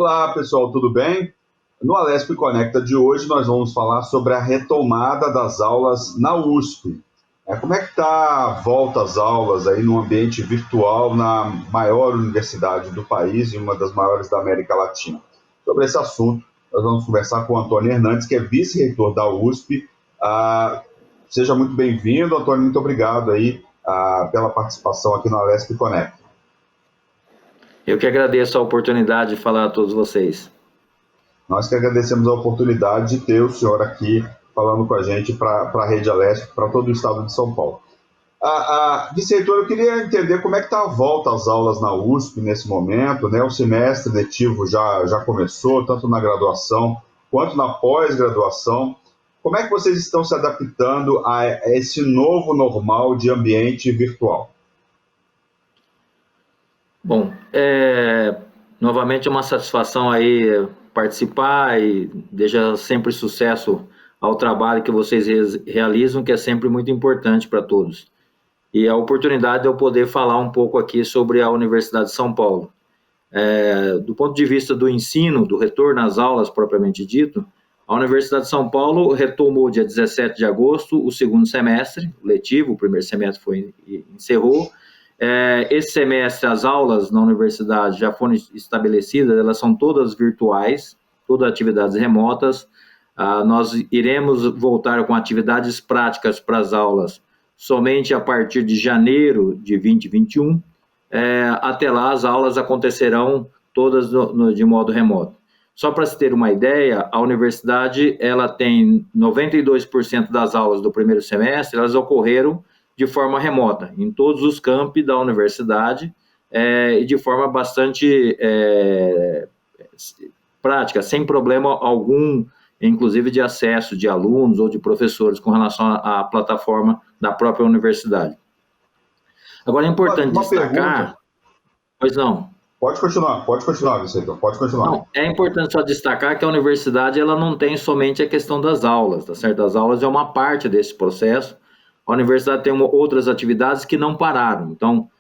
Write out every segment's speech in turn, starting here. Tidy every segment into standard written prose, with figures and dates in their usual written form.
Olá, pessoal, tudo bem? No Alesp Conecta de hoje, nós vamos falar sobre a retomada das aulas na USP. Como é que está a volta às aulas aí no ambiente virtual na maior universidade do país e uma das maiores da América Latina? Sobre esse assunto, nós vamos conversar com o Antônio Hernandes, que é vice-reitor da USP. Seja muito bem-vindo, Antônio, muito obrigado aí pela participação aqui no Alesp Conecta. Eu que agradeço a oportunidade de falar a todos vocês. Nós que agradecemos a oportunidade de ter o senhor aqui falando com a gente para a Rede Alesp, para todo o estado de São Paulo. Vice-reitor, eu queria entender como é que está a volta às aulas na USP nesse momento, né? O semestre letivo já começou, tanto na graduação quanto na pós-graduação. Como é que vocês estão se adaptando a esse novo normal de ambiente virtual? Bom, novamente é uma satisfação aí participar e desejar sempre sucesso ao trabalho que vocês realizam, que é sempre muito importante para todos. E a oportunidade de eu poder falar um pouco aqui sobre a Universidade de São Paulo. Do ponto de vista do ensino, do retorno às aulas propriamente dito, a Universidade de São Paulo retomou dia 17 de agosto o segundo semestre letivo, o primeiro semestre encerrou. Esse semestre as aulas na universidade já foram estabelecidas, elas são todas virtuais, todas atividades remotas. Nós iremos voltar com atividades práticas para as aulas somente a partir de janeiro de 2021. Até lá as aulas acontecerão todas de modo remoto. Só para se ter uma ideia, a universidade ela tem 92% das aulas do primeiro semestre, elas ocorreram de forma remota, em todos os campi da universidade, e de forma bastante prática, sem problema algum, inclusive de acesso de alunos ou de professores com relação à plataforma da própria universidade. Agora é importante destacar... Pergunta. Pois não. Pode continuar, Vicente, pode continuar. Não, é importante só destacar que a universidade ela não tem somente a questão das aulas, tá certo? As aulas é uma parte desse processo. A universidade tem outras atividades que não pararam. Então,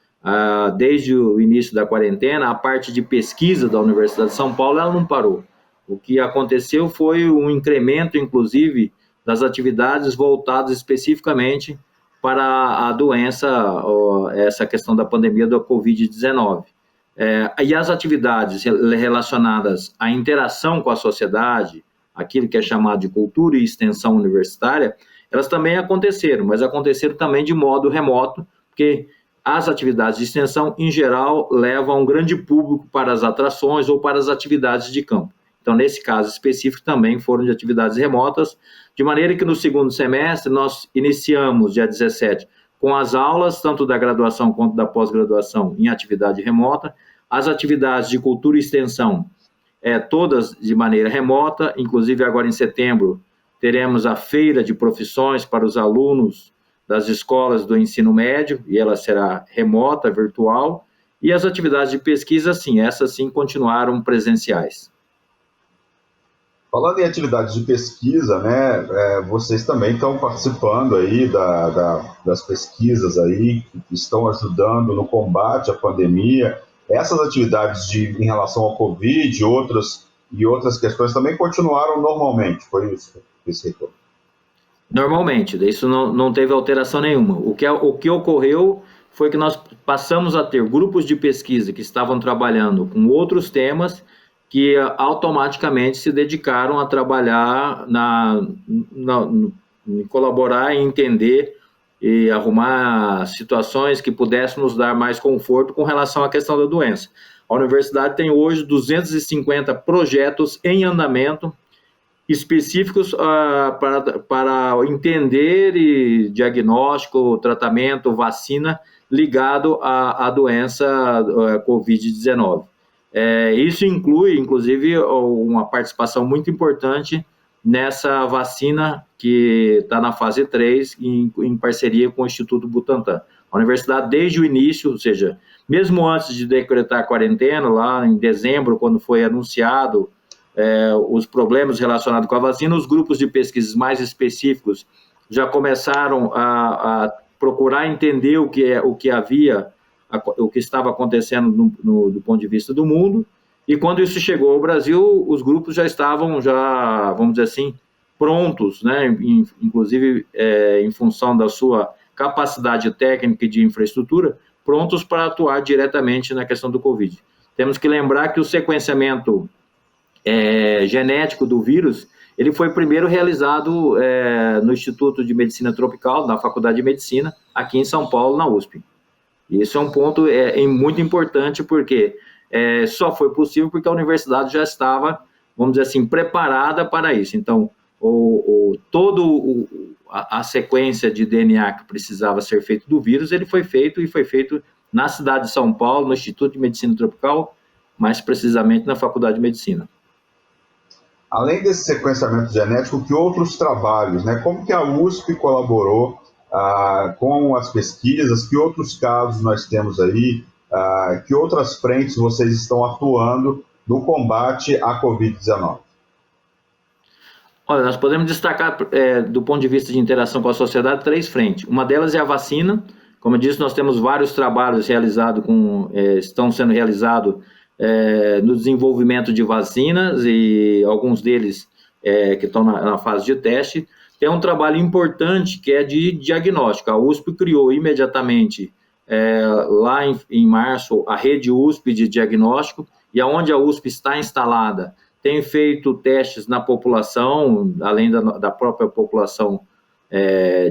desde o início da quarentena, a parte de pesquisa da Universidade de São Paulo ela não parou. O que aconteceu foi um incremento, inclusive, das atividades voltadas especificamente para a doença, essa questão da pandemia da Covid-19. E as atividades relacionadas à interação com a sociedade, aquilo que é chamado de cultura e extensão universitária, elas também aconteceram, mas aconteceram também de modo remoto, porque as atividades de extensão, em geral, levam um grande público para as atrações ou para as atividades de campo. Então, nesse caso específico, também foram de atividades remotas, de maneira que no segundo semestre nós iniciamos, dia 17, com as aulas, tanto da graduação quanto da pós-graduação, em atividade remota, as atividades de cultura e extensão, todas de maneira remota, inclusive agora em setembro, teremos a feira de profissões para os alunos das escolas do ensino médio, e ela será remota, virtual, e as atividades de pesquisa, sim, essas sim continuaram presenciais. Falando em atividades de pesquisa, né, vocês também estão participando aí das pesquisas aí, que estão ajudando no combate à pandemia. Essas atividades em relação ao Covid e outras questões também continuaram normalmente, foi isso? Normalmente, isso não teve alteração nenhuma. O que ocorreu foi que nós passamos a ter grupos de pesquisa que estavam trabalhando com outros temas que automaticamente se dedicaram a trabalhar em colaborar e entender e arrumar situações que pudessem nos dar mais conforto com relação à questão da doença. A universidade tem hoje 250 projetos em andamento, específicos para entender e diagnóstico, tratamento, vacina ligado à doença Covid-19. Isso inclui, inclusive, uma participação muito importante nessa vacina que está na fase 3, em parceria com o Instituto Butantan. A universidade, desde o início, ou seja, mesmo antes de decretar a quarentena, lá em dezembro, quando foi anunciado os problemas relacionados com a vacina, os grupos de pesquisas mais específicos já começaram a procurar entender o que havia, o que estava acontecendo do ponto de vista do mundo, E quando isso chegou ao Brasil, os grupos já estavam, vamos dizer assim, prontos, né? Inclusive em função da sua capacidade técnica e de infraestrutura, prontos para atuar diretamente na questão do Covid. Temos que lembrar que o sequenciamento genético do vírus, ele foi primeiro realizado no Instituto de Medicina Tropical, na Faculdade de Medicina, aqui em São Paulo, na USP. E isso é um ponto muito importante, porque só foi possível porque a universidade já estava, vamos dizer assim, preparada para isso. Então, a sequência de DNA que precisava ser feito do vírus, ele foi feito na cidade de São Paulo, no Instituto de Medicina Tropical, mais precisamente na Faculdade de Medicina. Além desse sequenciamento genético, que outros trabalhos, né? Como que a USP colaborou com as pesquisas, que outros casos nós temos aí, que outras frentes vocês estão atuando no combate à Covid-19? Olha, nós podemos destacar, do ponto de vista de interação com a sociedade, 3 frentes. Uma delas é a vacina. Como eu disse, nós temos vários trabalhos realizados, estão sendo realizados no desenvolvimento de vacinas, e alguns deles que estão na fase de teste. Tem um trabalho importante que é de diagnóstico. A USP criou imediatamente, lá em março, a rede USP de diagnóstico, e aonde a USP está instalada, tem feito testes na população, além da própria população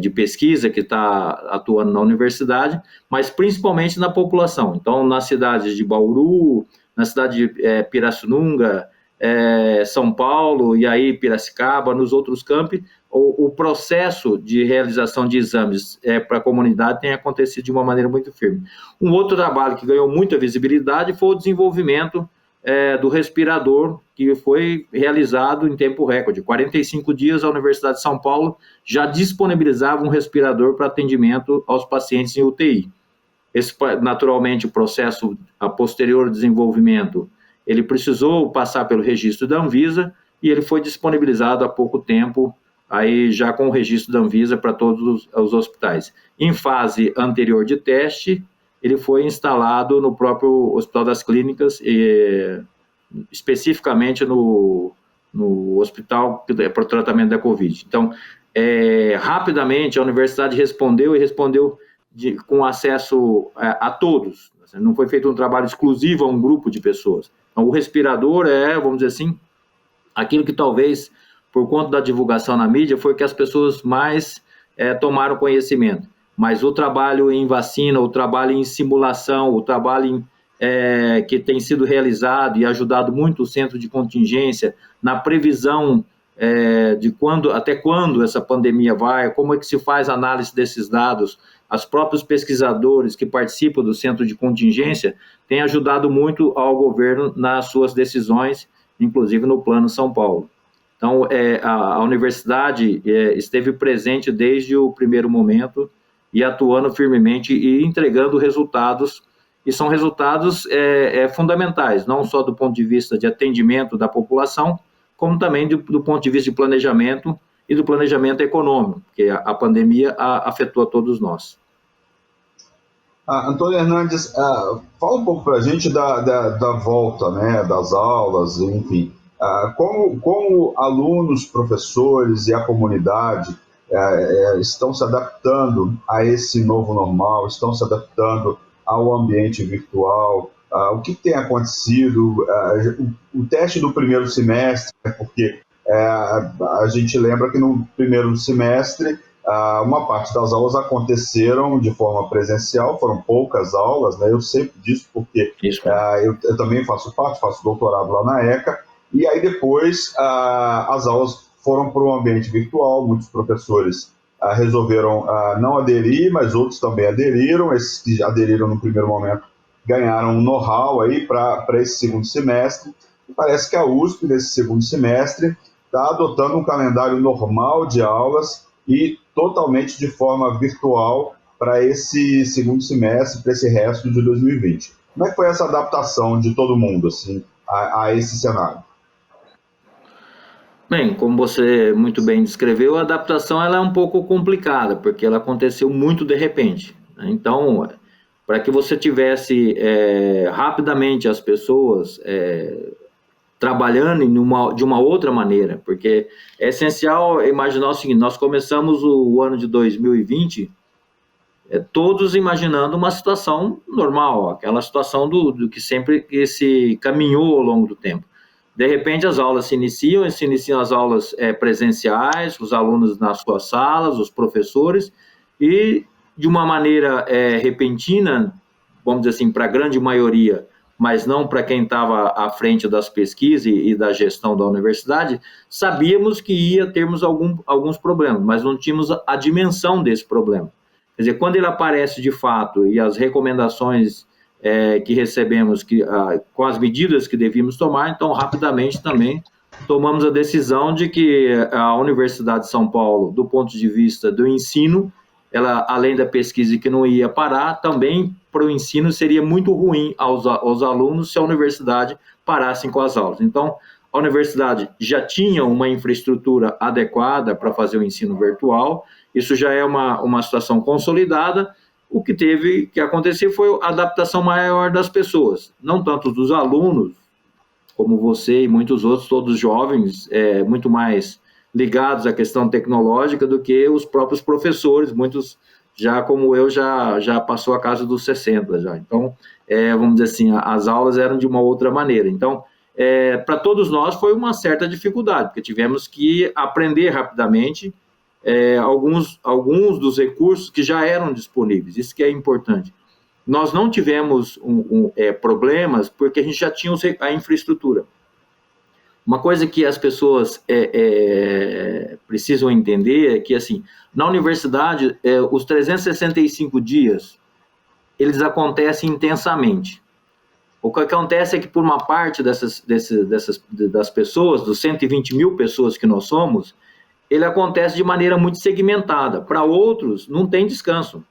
de pesquisa que está atuando na universidade, mas principalmente na população. Então, nas cidades de Bauru, na cidade de Pirassununga, São Paulo, e aí Piracicaba, nos outros campi, o processo de realização de exames para a comunidade tem acontecido de uma maneira muito firme. Um outro trabalho que ganhou muita visibilidade foi o desenvolvimento do respirador, que foi realizado em tempo recorde. 45 dias, a Universidade de São Paulo já disponibilizava um respirador para atendimento aos pacientes em UTI. Naturalmente, o processo a posterior desenvolvimento, ele precisou passar pelo registro da Anvisa, e ele foi disponibilizado há pouco tempo, aí já com o registro da Anvisa para todos os hospitais. Em fase anterior de teste, ele foi instalado no próprio Hospital das Clínicas, especificamente no hospital para o tratamento da Covid. Então, rapidamente, a universidade respondeu com acesso a todos. Não foi feito um trabalho exclusivo a um grupo de pessoas. Então, o respirador vamos dizer assim, aquilo que talvez, por conta da divulgação na mídia, foi que as pessoas mais tomaram conhecimento. Mas o trabalho em vacina, o trabalho em simulação, o trabalho que tem sido realizado e ajudado muito o centro de contingência na previsão de até quando essa pandemia vai, como é que se faz a análise desses dados, os próprios pesquisadores que participam do centro de contingência têm ajudado muito ao governo nas suas decisões, inclusive no Plano São Paulo. Então, a universidade esteve presente desde o primeiro momento e atuando firmemente e entregando resultados, e são resultados fundamentais, não só do ponto de vista de atendimento da população, como também do ponto de vista de planejamento e do planejamento econômico, porque a pandemia afetou a todos nós. Antônio Hernandes, fala um pouco para a gente da volta, né, das aulas, enfim. Como alunos, professores e a comunidade estão se adaptando a esse novo normal, estão se adaptando ao ambiente virtual, o que tem acontecido, o teste do primeiro semestre, porque a gente lembra que no primeiro semestre uma parte das aulas aconteceram de forma presencial, foram poucas aulas, né? Eu sei disso porque eu também faço doutorado lá na ECA, e aí depois as aulas foram para um ambiente virtual, muitos professores resolveram não aderir, mas outros também aderiram. Esses que aderiram no primeiro momento ganharam um know-how aí para esse segundo semestre, e parece que a USP, nesse segundo semestre, está adotando um calendário normal de aulas e totalmente de forma virtual para esse segundo semestre, para esse resto de 2020. Como é que foi essa adaptação de todo mundo assim, a esse cenário? Bem, como você muito bem descreveu, a adaptação ela é um pouco complicada, porque ela aconteceu muito de repente. Então, para que você tivesse rapidamente as pessoas trabalhando de uma outra maneira, porque é essencial imaginar o seguinte: nós começamos o ano de 2020 todos imaginando uma situação normal, aquela situação do que sempre que se caminhou ao longo do tempo. De repente as aulas se iniciam as aulas presenciais, os alunos nas suas salas, os professores, e de uma maneira repentina, vamos dizer assim, para a grande maioria, mas não para quem estava à frente das pesquisas e da gestão da universidade, sabíamos que ia termos alguns problemas, mas não tínhamos a dimensão desse problema. Quer dizer, quando ele aparece de fato e as recomendações que recebemos com as medidas que devíamos tomar, então rapidamente também tomamos a decisão de que a Universidade de São Paulo, do ponto de vista do ensino, ela, além da pesquisa que não ia parar, também para o ensino seria muito ruim aos alunos se a universidade parasse com as aulas. Então, a universidade já tinha uma infraestrutura adequada para fazer o ensino virtual, isso já é uma situação consolidada. O que teve que acontecer foi a adaptação maior das pessoas, não tanto dos alunos, como você e muitos outros, todos jovens, muito mais ligados à questão tecnológica do que os próprios professores, muitos já como eu, já passou a casa dos 60 já. Então, vamos dizer assim, as aulas eram de uma outra maneira. Então, para todos nós foi uma certa dificuldade, porque tivemos que aprender rapidamente alguns dos recursos que já eram disponíveis, isso que é importante. Nós não tivemos problemas porque a gente já tinha a infraestrutura. Uma coisa que as pessoas precisam entender é que, assim, na universidade, os 365 dias, eles acontecem intensamente. O que acontece é que, por uma parte das pessoas, dos 120 mil pessoas que nós somos, ele acontece de maneira muito segmentada. Para outros, não tem descanso.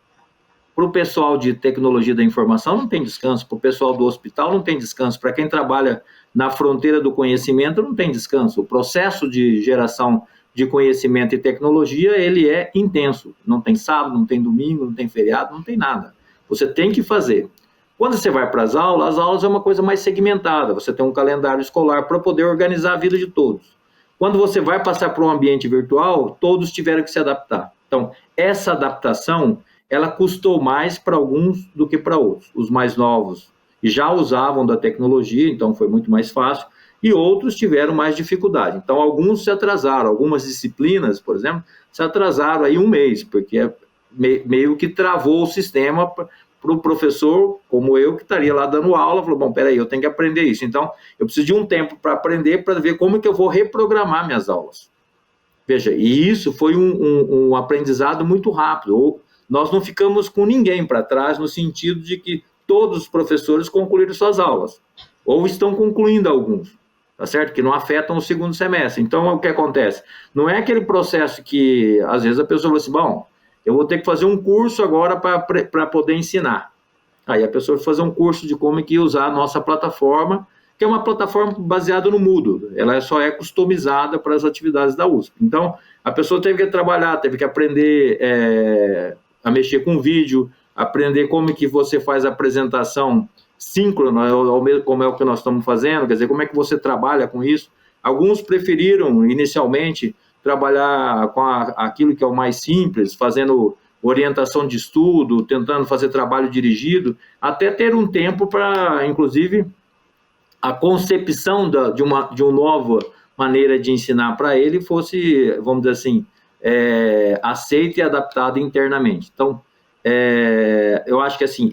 Para o pessoal de tecnologia da informação, não tem descanso. Para o pessoal do hospital, não tem descanso. Para quem trabalha na fronteira do conhecimento, não tem descanso. O processo de geração de conhecimento e tecnologia, ele é intenso. Não tem sábado, não tem domingo, não tem feriado, não tem nada. Você tem que fazer. Quando você vai para as aulas é uma coisa mais segmentada. Você tem um calendário escolar para poder organizar a vida de todos. Quando você vai passar para um ambiente virtual, todos tiveram que se adaptar. Então, essa adaptação, ela custou mais para alguns do que para outros. Os mais novos já usavam da tecnologia, então foi muito mais fácil, e outros tiveram mais dificuldade. Então, alguns se atrasaram, algumas disciplinas, por exemplo, se atrasaram aí um mês, porque meio que travou o sistema para o professor, como eu, que estaria lá dando aula, falou, bom, peraí, eu tenho que aprender isso. Então, eu preciso de um tempo para aprender, para ver como que eu vou reprogramar minhas aulas. Veja, e isso foi um aprendizado muito rápido. Nós não ficamos com ninguém para trás, no sentido de que todos os professores concluíram suas aulas, ou estão concluindo alguns, tá certo? Que não afetam o segundo semestre. Então, o que acontece? Não é aquele processo que, às vezes, a pessoa fala assim, bom, eu vou ter que fazer um curso agora para poder ensinar. Aí a pessoa vai fazer um curso de como que usar a nossa plataforma, que é uma plataforma baseada no Moodle. Ela só é customizada para as atividades da USP. Então, a pessoa teve que trabalhar, teve que aprender a mexer com vídeo, aprender como que você faz a apresentação síncrona, como é o que nós estamos fazendo, quer dizer, como é que você trabalha com isso. Alguns preferiram, inicialmente, trabalhar com aquilo que é o mais simples, fazendo orientação de estudo, tentando fazer trabalho dirigido, até ter um tempo para, inclusive, a concepção de uma nova maneira de ensinar para ele fosse, vamos dizer assim, aceita e adaptada internamente. Então, eu acho que assim,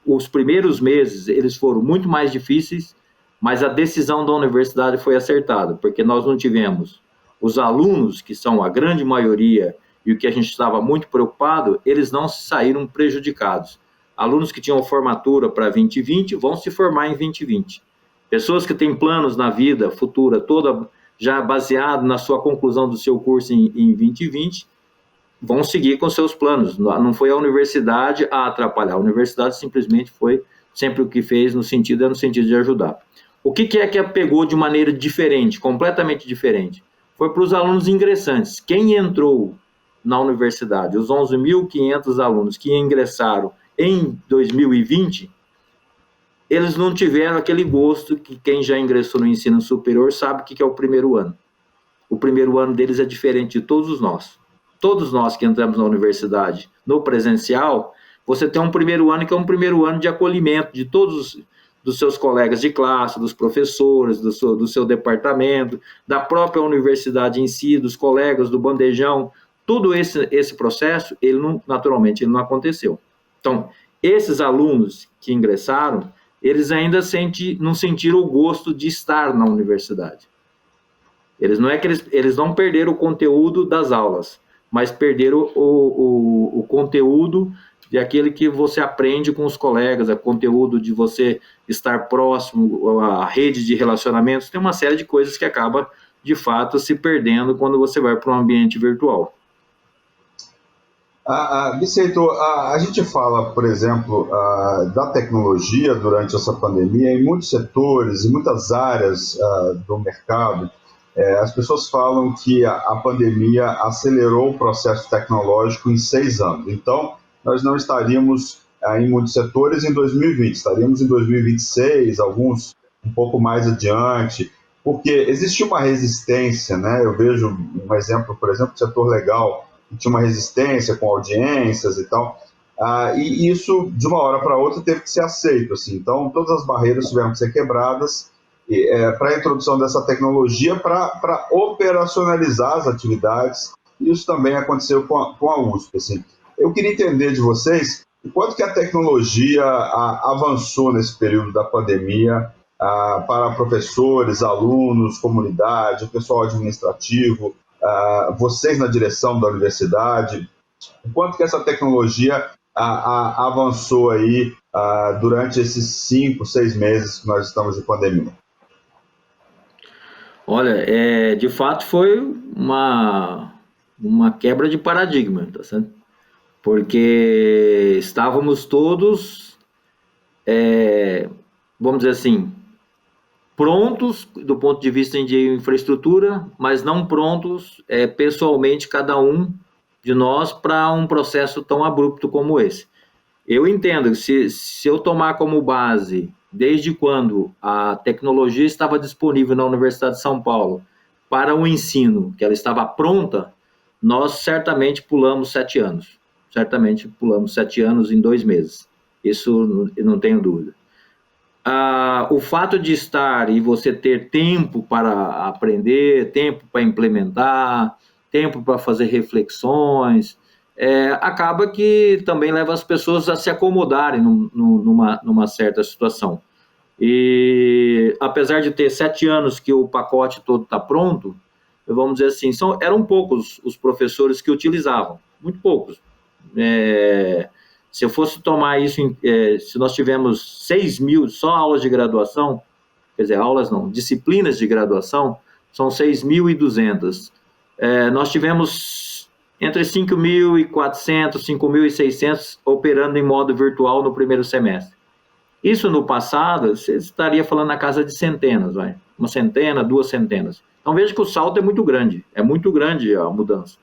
os primeiros meses, eles foram muito mais difíceis, mas a decisão da universidade foi acertada, porque nós não tivemos os alunos, que são a grande maioria, e o que a gente estava muito preocupado, eles não saíram prejudicados. Alunos que tinham formatura para 2020 vão se formar em 2020. Pessoas que têm planos na vida futura toda já baseado na sua conclusão do seu curso em 2020, vão seguir com seus planos. Não foi a universidade a atrapalhar, a universidade simplesmente foi sempre o que fez no sentido de ajudar. O que é que pegou de maneira diferente, completamente diferente? Foi para os alunos ingressantes. Quem entrou na universidade, os 11.500 alunos que ingressaram em 2020, eles não tiveram aquele gosto que quem já ingressou no ensino superior sabe o que é o primeiro ano. O primeiro ano deles é diferente de todos nós. Todos nós que entramos na universidade, no presencial, você tem um primeiro ano que é um primeiro ano de acolhimento de todos dos seus colegas de classe, dos professores, do seu departamento, da própria universidade em si, dos colegas, do bandejão. Todo esse processo, naturalmente, ele não aconteceu. Então, esses alunos que ingressaram, eles ainda não sentiram o gosto de estar na universidade. Eles não perderam o conteúdo das aulas, mas perderam o conteúdo de aquele que você aprende com os colegas, o conteúdo de você estar próximo, a rede de relacionamentos. Tem uma série de coisas que acaba, de fato, se perdendo quando você vai para um ambiente virtual. Vicente, a gente fala, por exemplo, da tecnologia durante essa pandemia em muitos setores, em muitas áreas do mercado. As pessoas falam que a pandemia acelerou o processo tecnológico em 6 anos. Então, nós não estaríamos em muitos setores em 2020, estaríamos em 2026, alguns um pouco mais adiante, porque existe uma resistência, né? Eu vejo um exemplo, por exemplo, do setor legal, que tinha uma resistência com audiências e tal, e isso, de uma hora para outra, teve que ser aceito. Assim. Então, todas as barreiras tiveram que ser quebradas para a introdução dessa tecnologia, para operacionalizar as atividades. Isso também aconteceu com a USP. Assim. Eu queria entender de vocês o quanto que a tecnologia avançou nesse período da pandemia para professores, alunos, comunidade, o pessoal administrativo, vocês na direção da universidade, o quanto que essa tecnologia avançou aí durante esses 5, 6 meses que nós estamos de pandemia? Olha, de fato foi uma quebra de paradigma, tá certo? Porque estávamos todos, vamos dizer assim, prontos do ponto de vista de infraestrutura, mas não prontos pessoalmente, cada um de nós, para um processo tão abrupto como esse. Eu entendo que se eu tomar como base, desde quando a tecnologia estava disponível na Universidade de São Paulo para o ensino, que ela estava pronta, nós certamente pulamos 7 anos. Certamente pulamos 7 anos em 2 meses. Isso eu não tenho dúvida. O fato de estar e você ter tempo para aprender, tempo para implementar, tempo para fazer reflexões, acaba que também leva as pessoas a se acomodarem numa certa situação. E apesar de ter 7 anos que o pacote todo está pronto, vamos dizer assim, eram poucos os professores que utilizavam, muito poucos. Se eu fosse tomar isso, se nós tivemos 6 mil só aulas de graduação, quer dizer, aulas não, disciplinas de graduação, são 6.200. Nós tivemos entre 5.400, 5.600 operando em modo virtual no primeiro semestre. Isso no passado, você estaria falando na casa de centenas, uma centena, 2 centenas. Então veja que o salto é muito grande a mudança.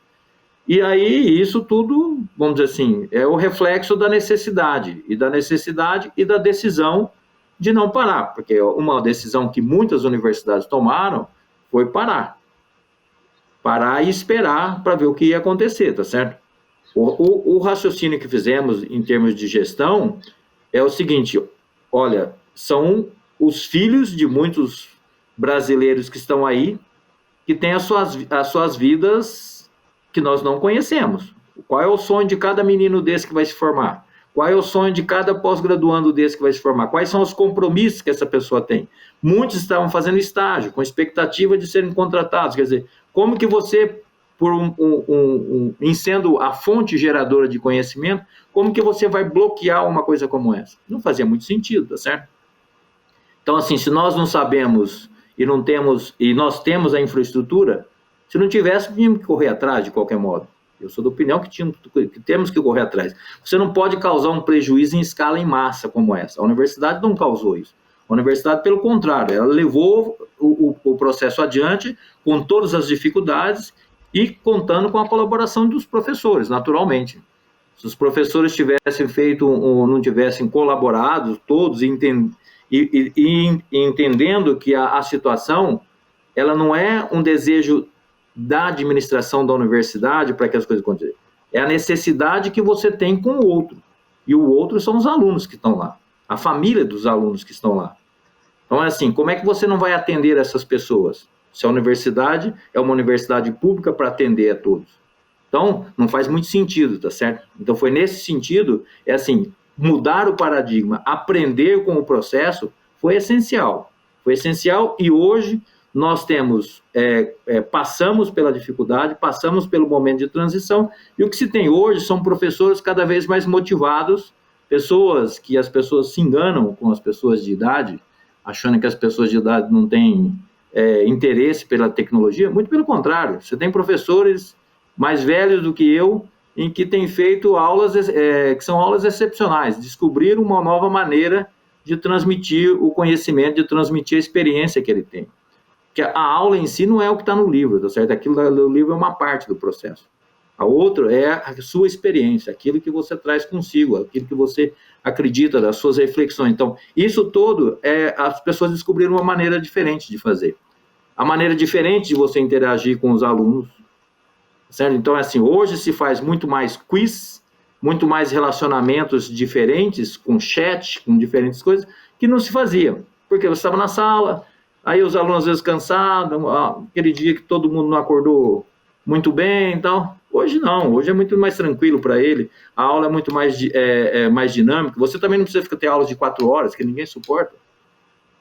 E aí, isso tudo, vamos dizer assim, é o reflexo da necessidade e da decisão de não parar, porque uma decisão que muitas universidades tomaram foi parar e esperar para ver o que ia acontecer, tá certo? O raciocínio que fizemos em termos de gestão é o seguinte, olha, são os filhos de muitos brasileiros que estão aí, que têm as suas vidas que nós não conhecemos. Qual é o sonho de cada menino desse que vai se formar? Qual é o sonho de cada pós-graduando desse que vai se formar? Quais são os compromissos que essa pessoa tem? Muitos estavam fazendo estágio, com expectativa de serem contratados. Quer dizer, como que você, em sendo a fonte geradora de conhecimento, como que você vai bloquear uma coisa como essa? Não fazia muito sentido, tá certo? Então, assim, se nós não sabemos e nós temos a infraestrutura, se não tivesse, tínhamos que correr atrás de qualquer modo. Eu sou da opinião que temos que correr atrás. Você não pode causar um prejuízo em escala em massa como essa. A universidade não causou isso. A universidade, pelo contrário, ela levou o processo adiante com todas as dificuldades e contando com a colaboração dos professores, naturalmente. Se os professores tivessem feito, não tivessem colaborado todos e entendendo que a situação, ela não é um desejo da administração da universidade para que as coisas aconteçam. É a necessidade que você tem com o outro. E o outro são os alunos que estão lá, a família dos alunos que estão lá. Então, é assim, como é que você não vai atender essas pessoas? Se a universidade é uma universidade pública para atender a todos. Então, não faz muito sentido, tá certo? Então, foi nesse sentido, é assim, mudar o paradigma, aprender com o processo, foi essencial. Foi essencial e hoje nós temos, passamos pela dificuldade, passamos pelo momento de transição, e o que se tem hoje são professores cada vez mais motivados, pessoas que as pessoas se enganam com as pessoas de idade, achando que as pessoas de idade não têm interesse pela tecnologia, muito pelo contrário, você tem professores mais velhos do que eu, em que têm feito aulas, que são aulas excepcionais, descobrir uma nova maneira de transmitir o conhecimento, de transmitir a experiência que ele tem. Porque a aula em si não é o que está no livro, tá certo? Aquilo do livro é uma parte do processo. A outra é a sua experiência, aquilo que você traz consigo, aquilo que você acredita, das suas reflexões. Então, isso todo, as pessoas descobriram uma maneira diferente de fazer. A maneira diferente de você interagir com os alunos, certo? Então, assim, hoje se faz muito mais quiz, muito mais relacionamentos diferentes, com chat, com diferentes coisas, que não se fazia. Porque você estava na sala, aí os alunos às vezes cansados, aquele dia que todo mundo não acordou muito bem e tal. Hoje não, hoje é muito mais tranquilo para ele, a aula é muito mais, mais dinâmica, você também não precisa ter aulas de 4 horas, que ninguém suporta.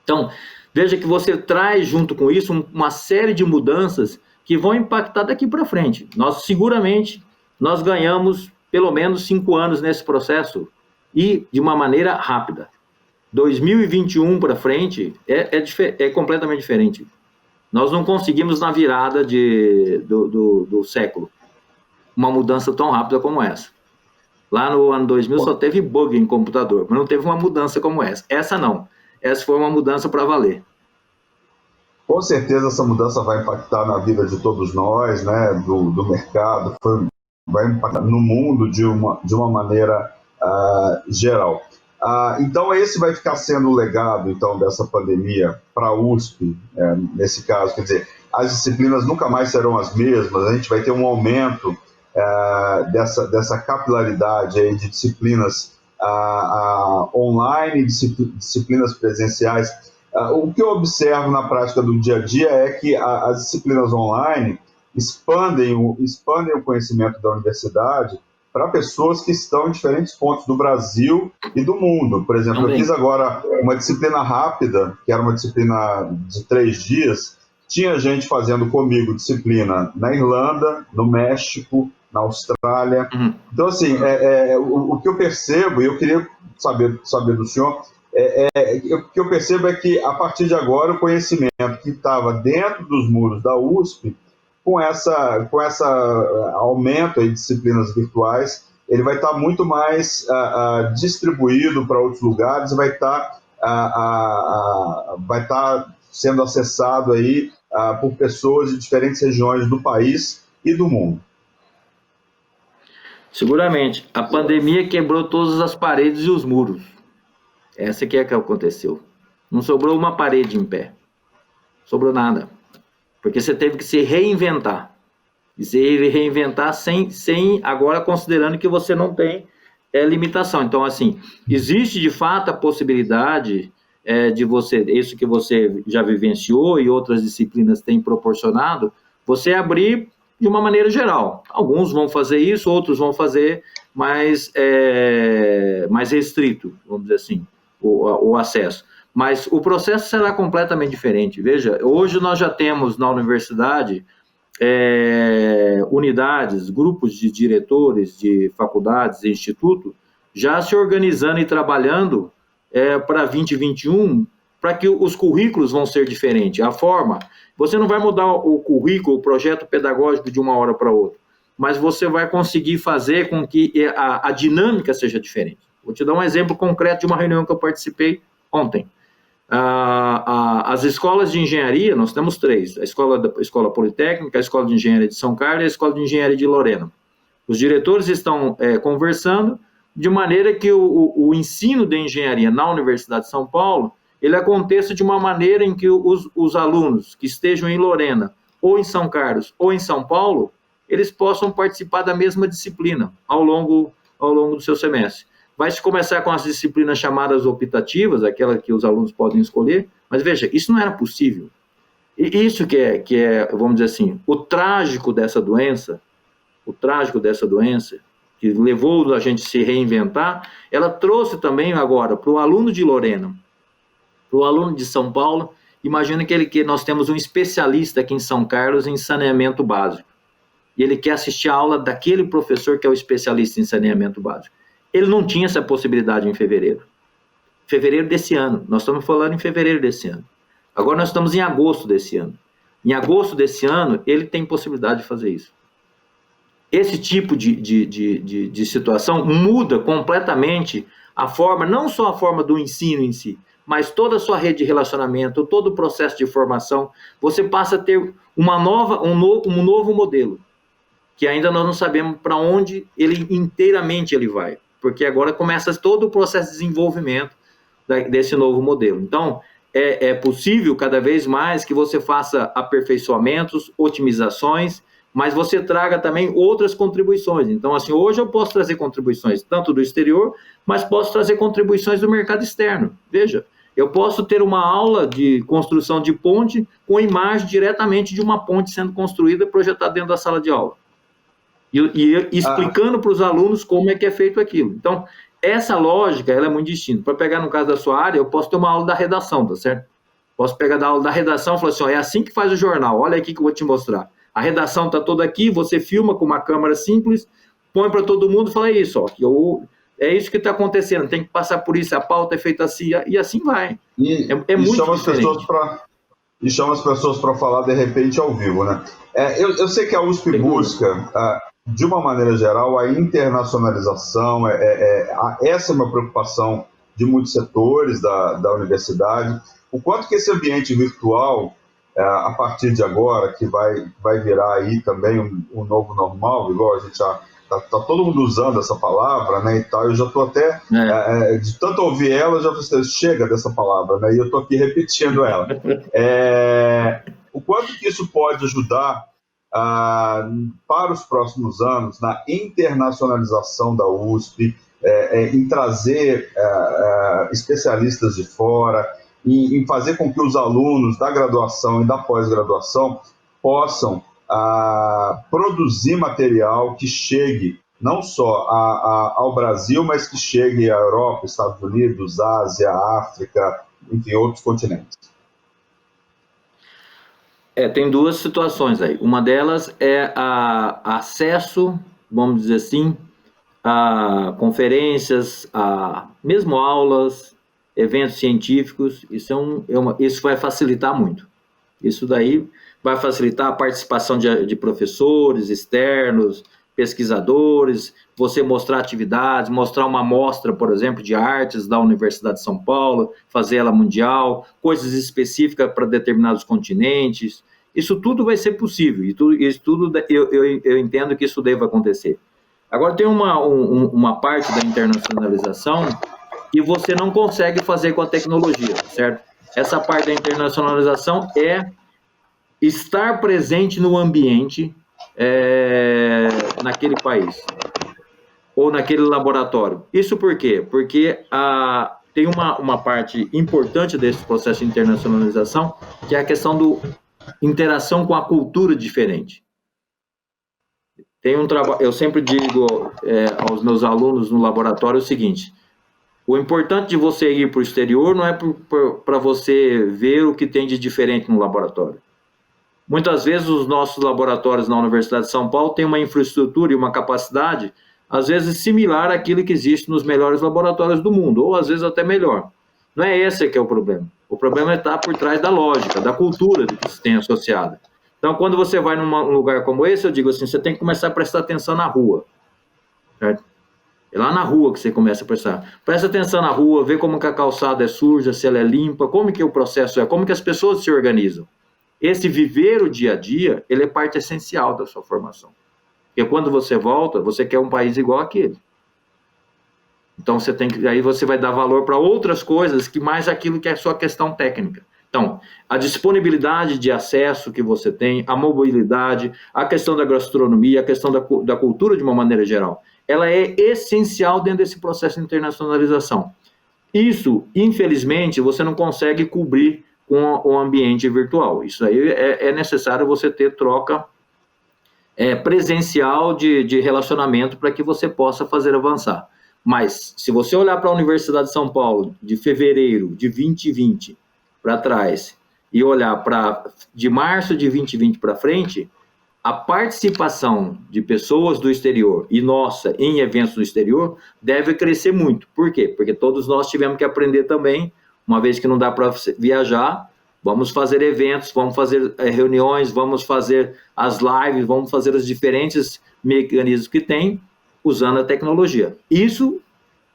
Então, veja que você traz junto com isso uma série de mudanças que vão impactar daqui para frente. Seguramente, nós ganhamos pelo menos 5 anos nesse processo e de uma maneira rápida. 2021 para frente é completamente diferente. Nós não conseguimos na virada do século uma mudança tão rápida como essa. Lá no ano 2000 só teve bug em computador, mas não teve uma mudança como essa. Essa não. Essa foi uma mudança para valer. Com certeza essa mudança vai impactar na vida de todos nós, né, do mercado, vai impactar no mundo de uma maneira geral. Então esse vai ficar sendo o legado então, dessa pandemia para a USP, nesse caso, quer dizer, as disciplinas nunca mais serão as mesmas, a gente vai ter um aumento dessa capilaridade aí de disciplinas online, disciplinas presenciais. O que eu observo na prática do dia a dia é que as disciplinas online expandem o conhecimento da universidade para pessoas que estão em diferentes pontos do Brasil e do mundo. Por exemplo, também. Eu fiz agora uma disciplina rápida, que era uma disciplina de 3 dias, tinha gente fazendo comigo disciplina na Irlanda, no México, na Austrália. Então, assim, o que eu percebo, e eu queria saber do senhor, o que eu percebo é que, a partir de agora, o conhecimento que estava dentro dos muros da USP, com essa aumento aí de disciplinas virtuais, ele vai estar muito mais distribuído para outros lugares, vai estar sendo acessado aí por pessoas de diferentes regiões do país e do mundo. Seguramente. A pandemia quebrou todas as paredes e os muros. Essa que aconteceu. Não sobrou uma parede em pé. Sobrou nada. Porque você teve que se reinventar. E se reinventar sem agora considerando que você não tem limitação. Então, assim, existe de fato a possibilidade de você, isso que você já vivenciou e outras disciplinas têm proporcionado, você abrir de uma maneira geral. Alguns vão fazer isso, outros vão fazer mais restrito, vamos dizer assim, o acesso. Mas o processo será completamente diferente. Veja, hoje nós já temos na universidade unidades, grupos de diretores de faculdades e institutos já se organizando e trabalhando para 2021, para que os currículos vão ser diferentes. A forma, você não vai mudar o currículo, o projeto pedagógico de uma hora para outra, mas você vai conseguir fazer com que a dinâmica seja diferente. Vou te dar um exemplo concreto de uma reunião que eu participei ontem. As escolas de engenharia, nós temos 3, a escola Politécnica, a Escola de Engenharia de São Carlos e a Escola de Engenharia de Lorena. Os diretores estão conversando de maneira que o ensino de engenharia na Universidade de São Paulo, ele aconteça de uma maneira em que os alunos que estejam em Lorena, ou em São Carlos, ou em São Paulo, eles possam participar da mesma disciplina ao longo do seu semestre. Vai se começar com as disciplinas chamadas optativas, aquela que os alunos podem escolher, mas veja, isso não era possível. E isso que é, vamos dizer assim, o trágico dessa doença, que levou a gente a se reinventar, ela trouxe também agora para o aluno de Lorena, para o aluno de São Paulo. Imagina que nós temos um especialista aqui em São Carlos em saneamento básico, e ele quer assistir a aula daquele professor que é o especialista em saneamento básico. Ele não tinha essa possibilidade em fevereiro desse ano. Nós estamos falando em fevereiro desse ano. Agora nós estamos em agosto desse ano. Em agosto desse ano, ele tem possibilidade de fazer isso. Esse tipo de situação muda completamente a forma, não só a forma do ensino em si, mas toda a sua rede de relacionamento, todo o processo de formação. Você passa a ter um novo modelo, que ainda nós não sabemos para onde inteiramente ele vai, porque agora começa todo o processo de desenvolvimento desse novo modelo. Então, é possível cada vez mais que você faça aperfeiçoamentos, otimizações, mas você traga também outras contribuições. Então, assim, hoje eu posso trazer contribuições tanto do exterior, mas posso trazer contribuições do mercado externo. Veja, eu posso ter uma aula de construção de ponte com imagem diretamente de uma ponte sendo construída e projetada dentro da sala de aula. E explicando para os alunos como é que é feito aquilo. Então, essa lógica, ela é muito distinta. Para pegar no caso da sua área, eu posso ter uma aula da redação, tá certo? Posso pegar da aula da redação e falar assim, é assim que faz o jornal, olha aqui que eu vou te mostrar. A redação está toda aqui, você filma com uma câmera simples, põe para todo mundo e fala isso, ó, é isso que está acontecendo, tem que passar por isso, a pauta é feita assim, e assim vai. É muito diferente. E chama as pessoas para falar, de repente, ao vivo, né? Eu sei que a USP busca, de uma maneira geral, a internacionalização, essa é uma preocupação de muitos setores da universidade. O quanto que esse ambiente virtual, a partir de agora, que vai virar aí também um novo normal, igual a gente já tá todo mundo usando essa palavra, né, e tal, eu já estou até, de tanto ouvir ela, já chega dessa palavra, né, e eu estou aqui repetindo ela. O quanto que isso pode ajudar para os próximos anos na internacionalização da USP, em trazer especialistas de fora, em fazer com que os alunos da graduação e da pós-graduação possam produzir material que chegue não só ao Brasil, mas que chegue à Europa, Estados Unidos, Ásia, África, enfim, outros continentes. Tem duas situações aí. Uma delas é acesso, vamos dizer assim, a conferências, a mesmo aulas, eventos científicos. Isso vai facilitar muito. Isso daí vai facilitar a participação de professores externos, pesquisadores, você mostrar atividades, mostrar uma amostra, por exemplo, de artes da Universidade de São Paulo, fazer ela mundial, coisas específicas para determinados continentes. Isso tudo vai ser possível, eu entendo que isso deva acontecer. Agora, tem uma parte da internacionalização que você não consegue fazer com a tecnologia, certo? Essa parte da internacionalização é estar presente no ambiente naquele país ou naquele laboratório. Isso por quê? Porque tem uma parte importante desse processo de internacionalização, que é a questão da interação com a cultura diferente. Eu sempre digo aos meus alunos no laboratório o seguinte: o importante de você ir para o exterior não é para você ver o que tem de diferente no laboratório. Muitas vezes os nossos laboratórios na Universidade de São Paulo têm uma infraestrutura e uma capacidade, às vezes, similar àquilo que existe nos melhores laboratórios do mundo, ou às vezes até melhor. Não é esse que é o problema. O problema está por trás da lógica, da cultura que se tem associada. Então, quando você vai num lugar como esse, eu digo assim, você tem que começar a prestar atenção na rua. Certo? É lá na rua que você começa a prestar. Presta atenção na rua, vê como que a calçada é suja, se ela é limpa, como que o processo é, como que as pessoas se organizam. Esse viver o dia a dia, ele é parte essencial da sua formação. Porque quando você volta, você quer um país igual àquele. Então, aí você vai dar valor para outras coisas que mais aquilo que é só questão técnica. Então, a disponibilidade de acesso que você tem, a mobilidade, a questão da gastronomia, a questão da cultura de uma maneira geral, ela é essencial dentro desse processo de internacionalização. Isso, infelizmente, você não consegue cobrir com o ambiente virtual. Isso aí é necessário você ter troca presencial de relacionamento para que você possa fazer avançar. Mas, se você olhar para a Universidade de São Paulo, de fevereiro de 2020 para trás, e olhar de março de 2020 para frente, a participação de pessoas do exterior e nossa em eventos do exterior deve crescer muito. Por quê? Porque todos nós tivemos que aprender também, uma vez que não dá para viajar, vamos fazer eventos, vamos fazer reuniões, vamos fazer as lives, vamos fazer os diferentes mecanismos que tem, usando a tecnologia. Isso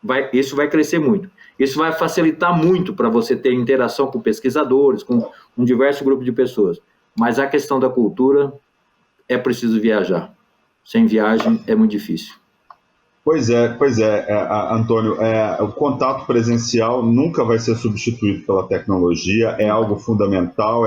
vai crescer muito. Isso vai facilitar muito para você ter interação com pesquisadores, com um diverso grupo de pessoas. Mas a questão da cultura, é preciso viajar. Sem viagem é muito difícil. Pois é, Antônio, o contato presencial nunca vai ser substituído pela tecnologia, é algo fundamental,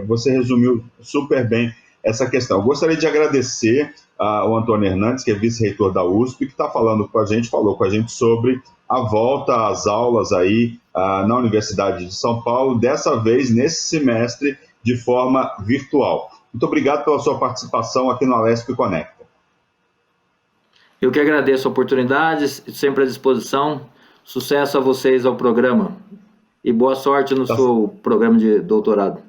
você resumiu super bem essa questão. Eu gostaria de agradecer ao Antônio Hernandes, que é vice-reitor da USP, que falou com a gente sobre a volta às aulas aí na Universidade de São Paulo, dessa vez nesse semestre de forma virtual. Muito obrigado pela sua participação aqui no Alesp Conecta. Eu que agradeço a oportunidade, sempre à disposição. Sucesso a vocês ao programa. E boa sorte no seu programa de doutorado.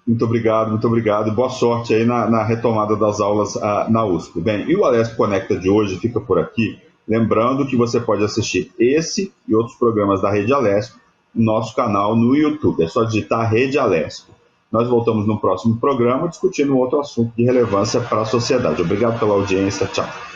Muito obrigado. Boa sorte aí na retomada das aulas na USP. Bem, e o Alesp Conecta de hoje fica por aqui. Lembrando que você pode assistir esse e outros programas da Rede Alesp no nosso canal no YouTube. É só digitar Rede Alesp. Nós voltamos no próximo programa discutindo um outro assunto de relevância para a sociedade. Obrigado pela audiência. Tchau.